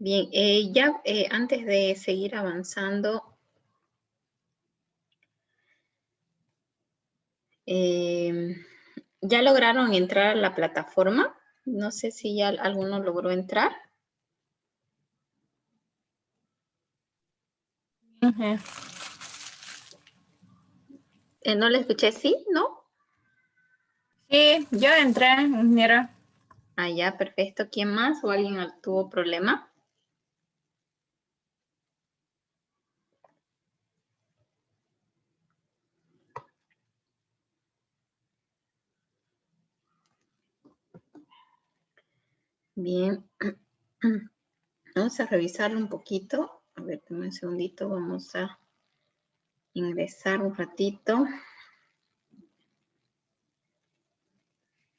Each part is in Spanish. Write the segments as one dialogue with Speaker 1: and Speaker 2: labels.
Speaker 1: Bien, antes de seguir avanzando, ¿ya lograron entrar a la plataforma? No sé si ya alguno logró entrar. No le escuché, ¿sí? ¿No?
Speaker 2: Sí, yo entré, mira.
Speaker 1: Ah, ya, perfecto. ¿Quién más o alguien tuvo problema? Bien. Vamos a revisarlo un poquito. A ver, dame un segundito. Vamos a ingresar un ratito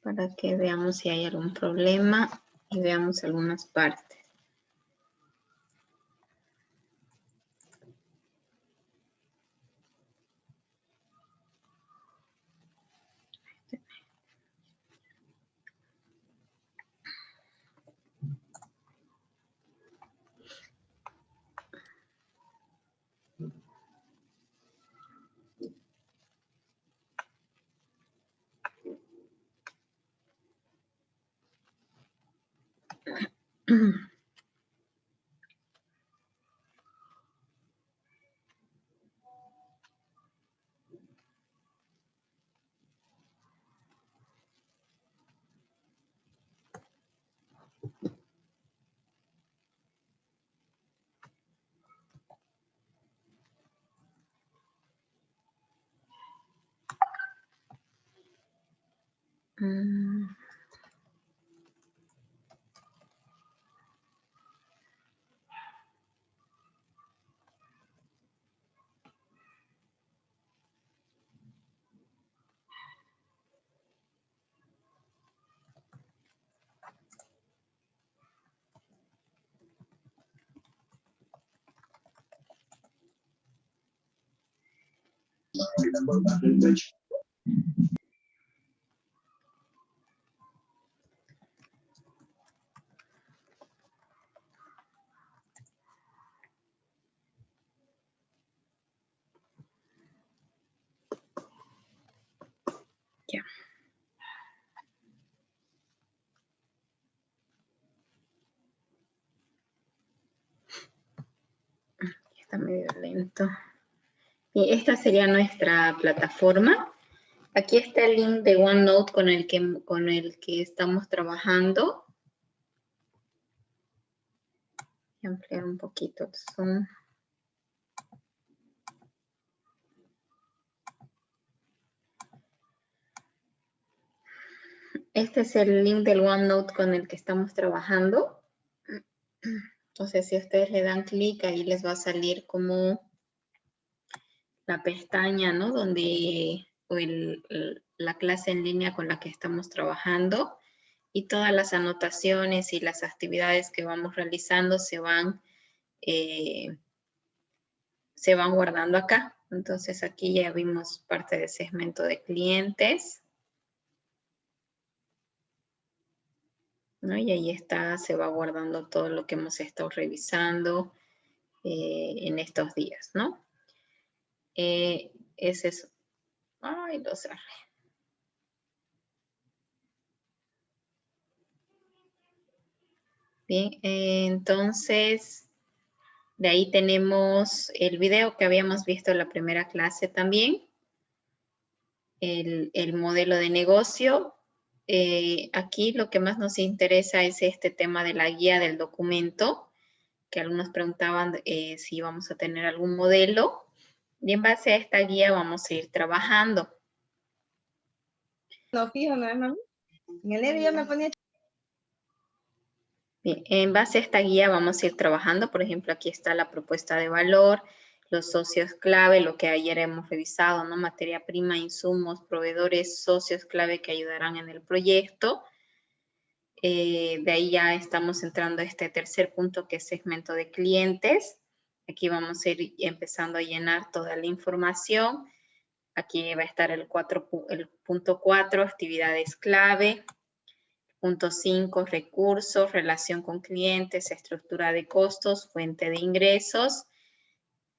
Speaker 1: para que veamos si hay algún problema y veamos algunas partes. Ya. Está medio lento. Y esta sería nuestra plataforma. Aquí está el link de OneNote con el que estamos trabajando. Voy a ampliar un poquito el zoom. Este es el link del OneNote con el que estamos trabajando. Entonces, si ustedes le dan clic, ahí les va a salir como la pestaña, ¿no? Donde la clase en línea con la que estamos trabajando y todas las anotaciones y las actividades que vamos realizando se van guardando acá. Entonces, aquí ya vimos parte del segmento de clientes, ¿no? Y ahí está, se va guardando todo lo que hemos estado revisando en estos días, ¿no? Ese es... Ay, lo cerré. Bien, entonces, de ahí tenemos el video que habíamos visto en la primera clase también, el modelo de negocio. Aquí lo que más nos interesa es este tema de la guía del documento, que algunos preguntaban si íbamos a tener algún modelo. Y en base a esta guía vamos a ir trabajando.
Speaker 3: No, fijo, no es mami. En enero yo me ponía...
Speaker 1: Bien, en base a esta guía vamos a ir trabajando. Por ejemplo, aquí está la propuesta de valor, los socios clave, lo que ayer hemos revisado, ¿no? Materia prima, insumos, proveedores, socios clave que ayudarán en el proyecto. De ahí ya estamos entrando a este tercer punto que es segmento de clientes. Aquí vamos a ir empezando a llenar toda la información. Aquí va a estar el punto 4, actividades clave. Punto 5, recursos, relación con clientes, estructura de costos, fuente de ingresos.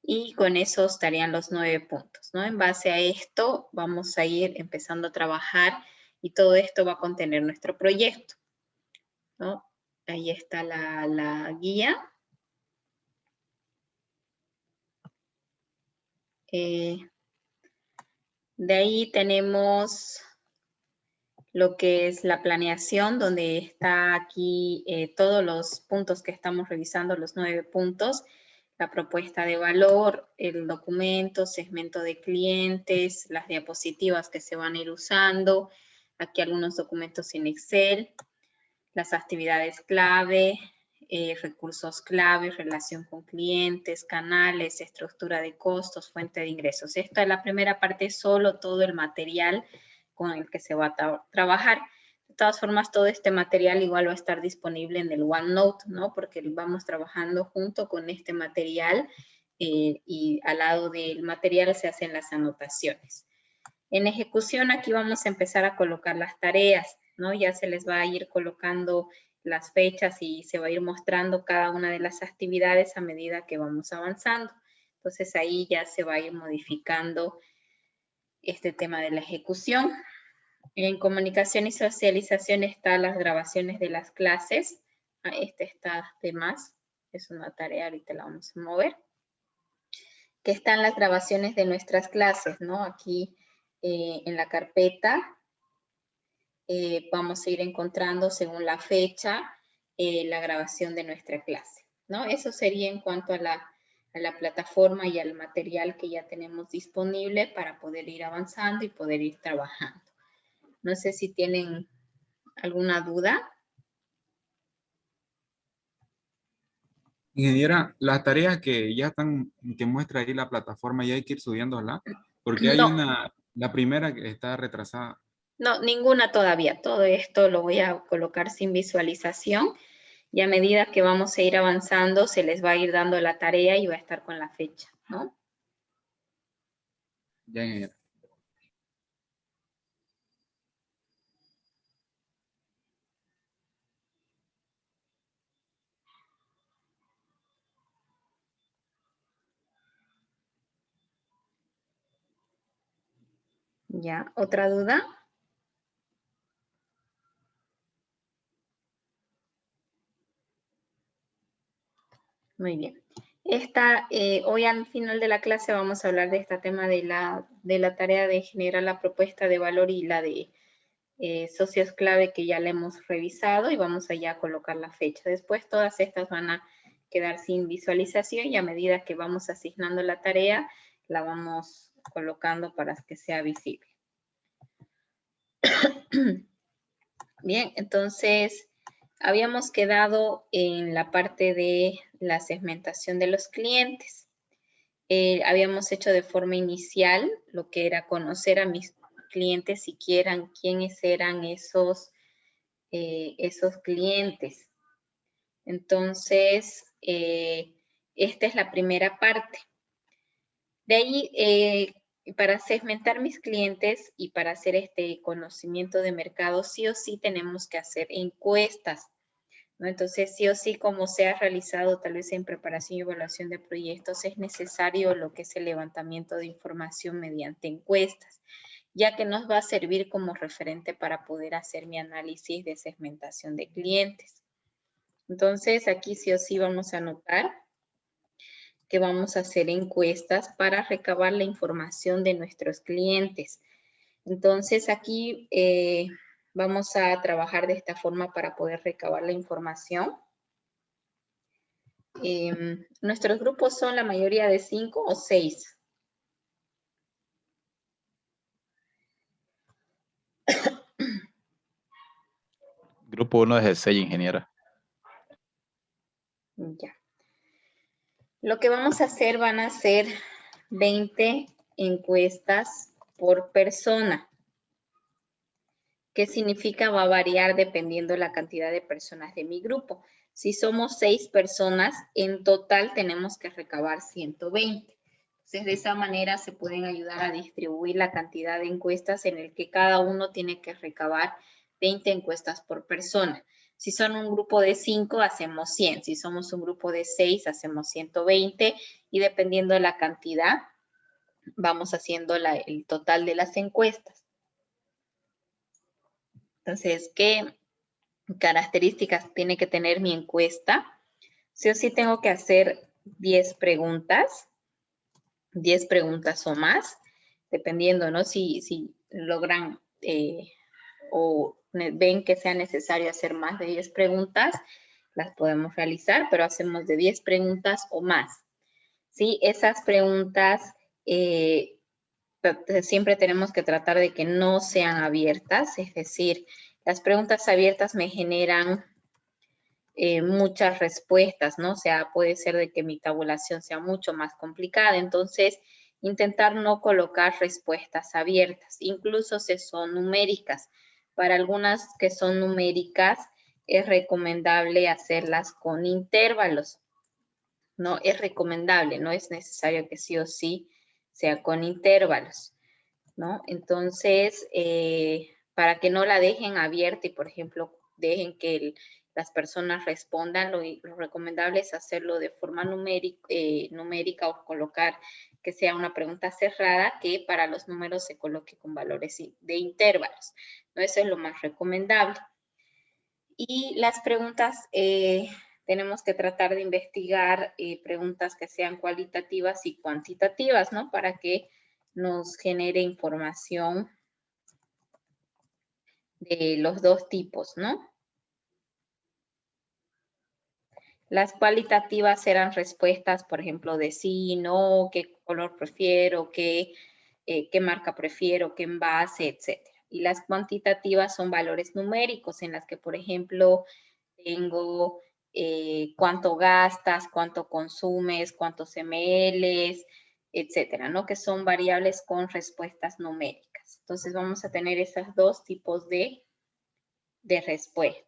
Speaker 1: Y con eso estarían los 9 puntos, ¿no? En base a esto vamos a ir empezando a trabajar y todo esto va a contener nuestro proyecto, ¿no? Ahí está la guía. De ahí tenemos lo que es la planeación, donde está aquí todos los puntos que estamos revisando, los 9 puntos, la propuesta de valor, el documento, segmento de clientes, las diapositivas que se van a ir usando, aquí algunos documentos en Excel, las actividades clave, recursos clave, relación con clientes, canales, estructura de costos, fuente de ingresos. Esta es la primera parte, solo todo el material con el que se va a trabajar. De todas formas, todo este material igual va a estar disponible en el OneNote, ¿no? Porque vamos trabajando junto con este material y al lado del material se hacen las anotaciones. En ejecución, aquí vamos a empezar a colocar las tareas, ¿no? Ya se les va a ir colocando las fechas y se va a ir mostrando cada una de las actividades a medida que vamos avanzando. Entonces, ahí ya se va a ir modificando este tema de la ejecución. En comunicación y socialización están las grabaciones de las clases. Este está de más, es una tarea, ahorita la vamos a mover. Que están las grabaciones de nuestras clases, ¿no? Aquí en la carpeta vamos a ir encontrando según la fecha la grabación de nuestra clase, ¿no? Eso sería en cuanto a la plataforma y al material que ya tenemos disponible para poder ir avanzando y poder ir trabajando. No sé si tienen alguna duda.
Speaker 4: Ingeniera, las tareas que ya están, que muestra ahí la plataforma, ya hay que ir subiéndolas, porque hay
Speaker 1: No.
Speaker 4: la primera que está retrasada.
Speaker 1: No, ninguna todavía. Todo esto lo voy a colocar sin visualización y a medida que vamos a ir avanzando se les va a ir dando la tarea y va a estar con la fecha, ¿no?
Speaker 4: Ya, ingeniera.
Speaker 1: Ya, ¿otra duda? Muy bien. Hoy al final de la clase vamos a hablar de este tema de la tarea de generar la propuesta de valor y la de socios clave que ya la hemos revisado y vamos allá a colocar la fecha. Después todas estas van a quedar sin visualización y a medida que vamos asignando la tarea, la vamos colocando para que sea visible. Bien, entonces habíamos quedado en la parte de la segmentación de los clientes. Habíamos hecho de forma inicial lo que era conocer a mis clientes siquiera quiénes eran esos clientes. Entonces, esta es la primera parte. De ahí, para segmentar mis clientes y para hacer este conocimiento de mercado, sí o sí tenemos que hacer encuestas, ¿no? Entonces, sí o sí, como se ha realizado tal vez en preparación y evaluación de proyectos, es necesario lo que es el levantamiento de información mediante encuestas, ya que nos va a servir como referente para poder hacer mi análisis de segmentación de clientes. Entonces, aquí sí o sí vamos a anotar que vamos a hacer encuestas para recabar la información de nuestros clientes. Entonces, aquí vamos a trabajar de esta forma para poder recabar la información. Nuestros grupos son la mayoría de 5 o 6.
Speaker 5: Grupo 1 es de 6, ingeniera.
Speaker 1: Ya. Lo que vamos a hacer van a ser 20 encuestas por persona. ¿Qué significa? Va a variar dependiendo de la cantidad de personas de mi grupo. Si somos 6 personas, en total tenemos que recabar 120. Entonces, de esa manera se pueden ayudar a distribuir la cantidad de encuestas en el que cada uno tiene que recabar 20 encuestas por persona. Si son un grupo de 5, hacemos 100. Si somos un grupo de 6, hacemos 120. Y dependiendo de la cantidad, vamos haciendo el total de las encuestas. Entonces, ¿qué características tiene que tener mi encuesta? Sí o sí tengo que hacer 10 preguntas o más, dependiendo, ¿no? Si logran o ven que sea necesario hacer más de 10 preguntas, las podemos realizar, pero hacemos de 10 preguntas o más. ¿Sí? Esas preguntas siempre tenemos que tratar de que no sean abiertas, es decir, las preguntas abiertas me generan muchas respuestas, ¿no? O sea, puede ser de que mi tabulación sea mucho más complicada, entonces intentar no colocar respuestas abiertas, incluso si son numéricas. Para algunas que son numéricas, es recomendable hacerlas con intervalos, ¿no? Es recomendable, no es necesario que sí o sí sea con intervalos, ¿no? Entonces, para que no la dejen abierta y, por ejemplo, dejen que las personas respondan, lo recomendable es hacerlo de forma numérica o colocar que sea una pregunta cerrada que para los números se coloque con valores de intervalos, ¿no? Eso es lo más recomendable. Y las preguntas, tenemos que tratar de investigar preguntas que sean cualitativas y cuantitativas, ¿no? Para que nos genere información de los dos tipos, ¿no? Las cualitativas eran respuestas, por ejemplo, de sí, no, qué color prefiero, qué marca prefiero, qué envase, etc. Y las cuantitativas son valores numéricos en las que, por ejemplo, tengo cuánto gastas, cuánto consumes, cuántos ml, etcétera, ¿no? Que son variables con respuestas numéricas. Entonces vamos a tener esos dos tipos de respuestas.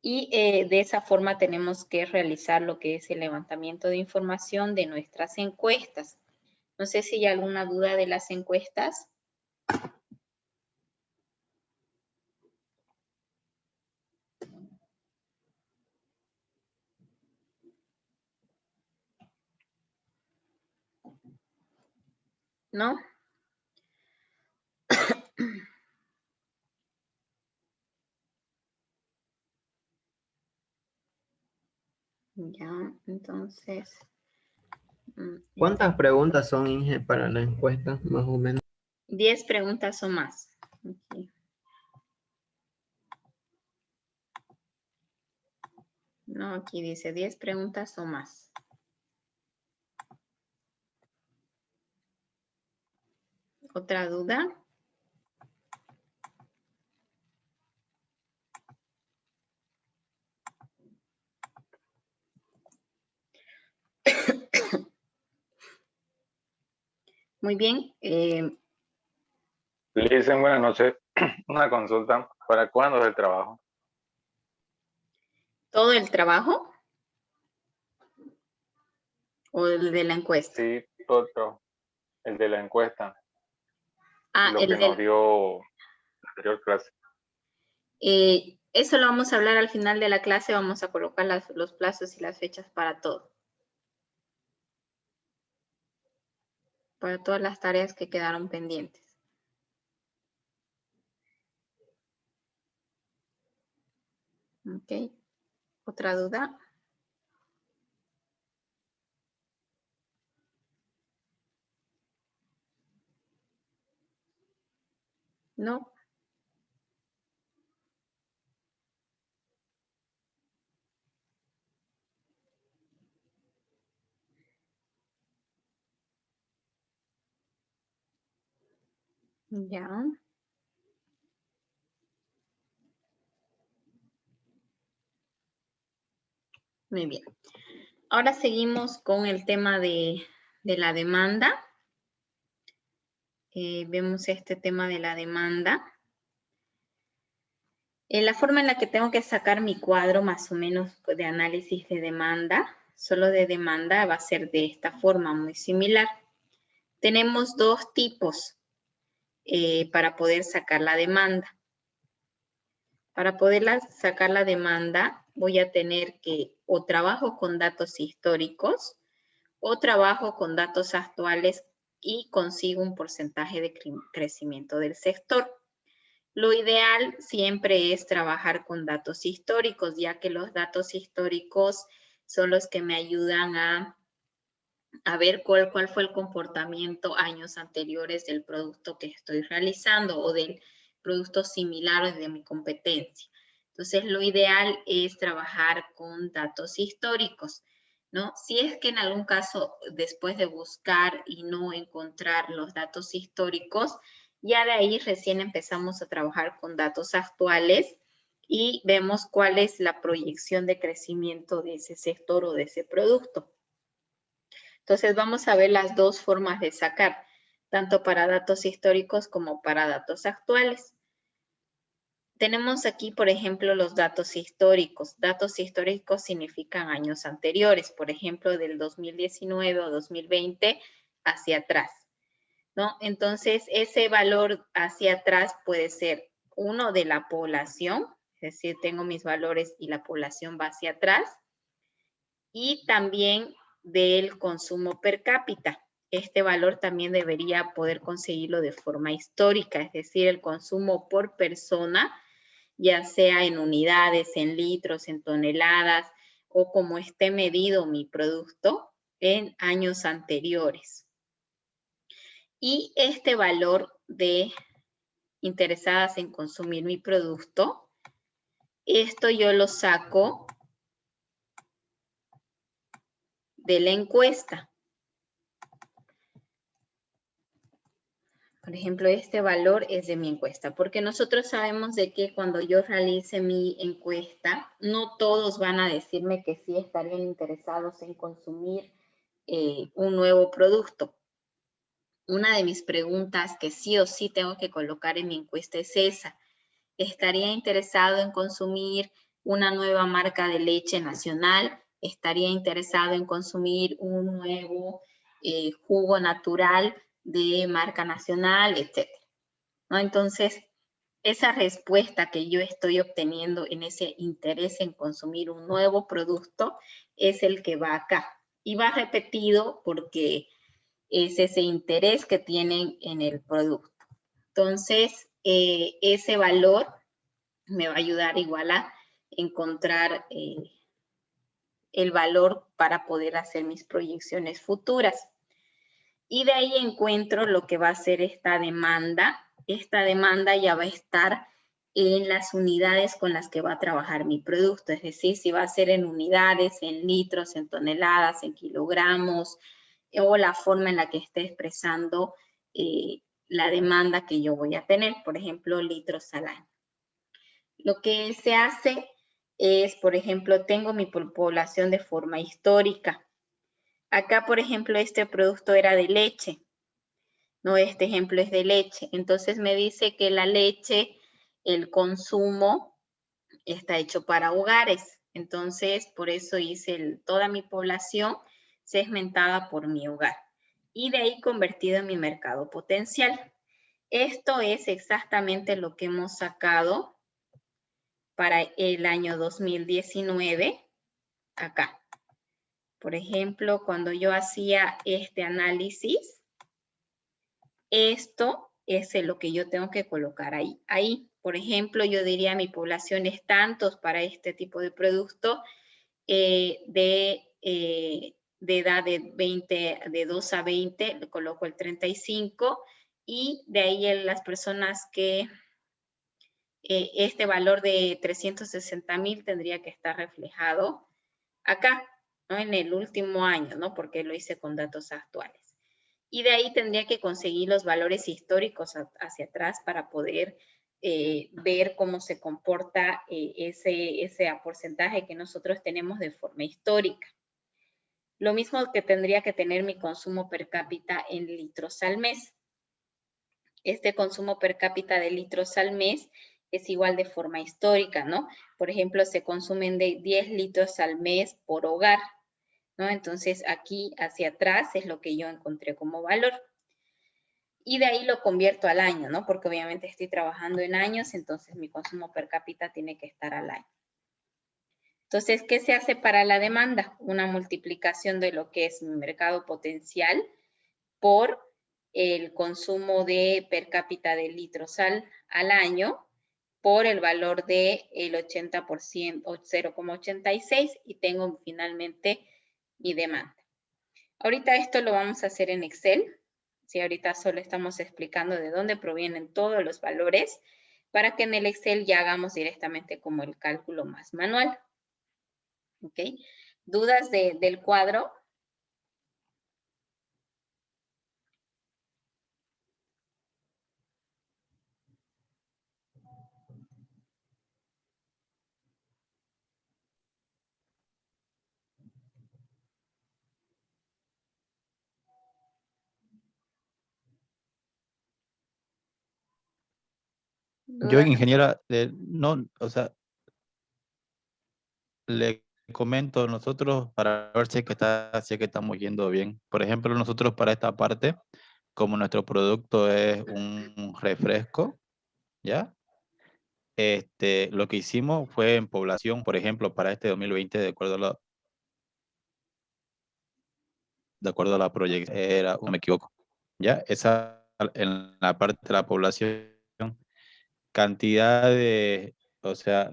Speaker 1: Y de esa forma tenemos que realizar lo que es el levantamiento de información de nuestras encuestas. No sé si hay alguna duda de las encuestas. ¿No? Ya, entonces.
Speaker 6: ¿Cuántas preguntas son, Inge, para la encuesta, más o menos?
Speaker 1: 10 preguntas o más. Okay. No, aquí dice 10 preguntas o más. ¿Otra duda? Muy bien.
Speaker 7: Le dicen, buenas noches, una consulta. ¿Para cuándo es el trabajo?
Speaker 1: ¿Todo el trabajo? ¿O el de la encuesta?
Speaker 7: Sí, todo el de la encuesta.
Speaker 1: Ah,
Speaker 7: Lo que nos dio la anterior clase.
Speaker 1: eso lo vamos a hablar al final de la clase. Vamos a colocar los plazos y las fechas para todo. Para todas las tareas que quedaron pendientes. Ok. ¿Otra duda? ¿No? Ya. Muy bien. Ahora seguimos con el tema de la demanda. Vemos este tema de la demanda. La forma en la que tengo que sacar mi cuadro más o menos de análisis de demanda, solo de demanda, va a ser de esta forma, muy similar. Tenemos dos tipos para poder sacar la demanda. Para poder sacar la demanda, voy a tener que o trabajo con datos históricos o trabajo con datos actuales y consigo un porcentaje de crecimiento del sector. Lo ideal siempre es trabajar con datos históricos, ya que los datos históricos son los que me ayudan a ver cuál fue el comportamiento años anteriores del producto que estoy realizando o del producto similar de mi competencia. Entonces, lo ideal es trabajar con datos históricos, ¿no? Si es que en algún caso, después de buscar y no encontrar los datos históricos, ya de ahí recién empezamos a trabajar con datos actuales y vemos cuál es la proyección de crecimiento de ese sector o de ese producto. Entonces, vamos a ver las dos formas de sacar, tanto para datos históricos como para datos actuales. Tenemos aquí, por ejemplo, los datos históricos. Datos históricos significan años anteriores, por ejemplo, del 2019 o 2020 hacia atrás, ¿no? Entonces, ese valor hacia atrás puede ser uno de la población, es decir, tengo mis valores y la población va hacia atrás, y también del consumo per cápita. Este valor también debería poder conseguirlo de forma histórica, es decir, el consumo por persona, ya sea en unidades, en litros, en toneladas, o como esté medido mi producto en años anteriores. Y este valor de interesadas en consumir mi producto, esto yo lo saco de la encuesta. Por ejemplo, este valor es de mi encuesta, porque nosotros sabemos de que cuando yo realice mi encuesta, no todos van a decirme que sí estarían interesados en consumir un nuevo producto. Una de mis preguntas que sí o sí tengo que colocar en mi encuesta es esa. ¿Estaría interesado en consumir una nueva marca de leche nacional? ¿Estaría interesado en consumir un nuevo jugo natural de marca nacional, etcétera? ¿No? Entonces, esa respuesta que yo estoy obteniendo en ese interés en consumir un nuevo producto es el que va acá. Y va repetido porque es ese interés que tienen en el producto. Entonces, ese valor me va a ayudar igual a encontrar el valor para poder hacer mis proyecciones futuras. Y de ahí encuentro lo que va a ser esta demanda. Esta demanda ya va a estar en las unidades con las que va a trabajar mi producto. Es decir, si va a ser en unidades, en litros, en toneladas, en kilogramos, o la forma en la que esté expresando la demanda que yo voy a tener. Por ejemplo, litros al año. Lo que se hace es, por ejemplo, tengo mi población de forma histórica. Acá, por ejemplo, este producto era de leche, ¿no? Este ejemplo es de leche. Entonces me dice que la leche, el consumo, está hecho para hogares. Entonces, por eso hice toda mi población segmentada por mi hogar. Y de ahí convertido en mi mercado potencial. Esto es exactamente lo que hemos sacado para el año 2019 acá. Por ejemplo, cuando yo hacía este análisis, esto es lo que yo tengo que colocar ahí. Ahí, por ejemplo, yo diría mi población es tantos para este tipo de producto de edad de 2 a 20, le coloco el 35 y de ahí las personas que este valor de 360,000 tendría que estar reflejado acá, ¿no? En el último año, ¿no? Porque lo hice con datos actuales. Y de ahí tendría que conseguir los valores históricos hacia atrás para poder ver cómo se comporta ese porcentaje que nosotros tenemos de forma histórica. Lo mismo que tendría que tener mi consumo per cápita en litros al mes. Este consumo per cápita de litros al mes es igual de forma histórica, ¿no? Por ejemplo, se consumen de 10 litros al mes por hogar, ¿no? Entonces, aquí hacia atrás es lo que yo encontré como valor. y de ahí lo convierto al año, ¿no? Porque obviamente estoy trabajando en años, entonces mi consumo per cápita tiene que estar al año. Entonces, ¿qué se hace para la demanda? Una multiplicación de lo que es mi mercado potencial por el consumo de per cápita de litros al año por el valor del 80% o 0,86 y tengo finalmente mi demanda. Ahorita esto lo vamos a hacer en Excel. Sí, ahorita solo estamos explicando de dónde provienen todos los valores para que en el Excel ya hagamos directamente como el cálculo más manual. ¿Ok? ¿Dudas del cuadro?
Speaker 5: Yo,
Speaker 1: ¿Dudas?
Speaker 5: ingeniera, no, o sea, le comento nosotros para ver si es que estamos yendo bien. Por ejemplo, nosotros para esta parte, como nuestro producto es un refresco, ¿ya? Lo que hicimos fue en población, por ejemplo, para este 2020, de acuerdo a la proyección, no me equivoco, ¿ya? Esa en la parte de la población, cantidad de, o sea,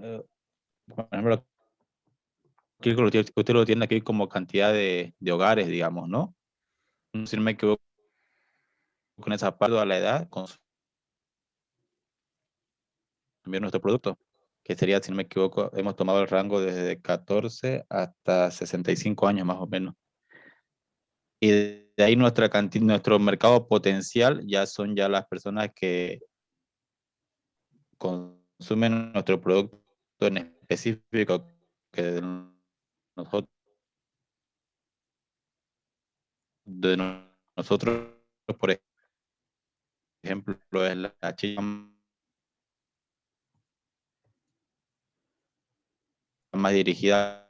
Speaker 5: por ejemplo, aquí usted lo tiene aquí como cantidad de hogares, digamos, ¿no? Si no me equivoco con esa parte a la edad, consumir nuestro producto, que sería, si no me equivoco, hemos tomado el rango desde 14 hasta 65 años más o menos. Y de ahí nuestro mercado potencial ya son ya las personas que consumen nuestro producto en específico, que nosotros, de nosotros, por ejemplo, es la chica más dirigida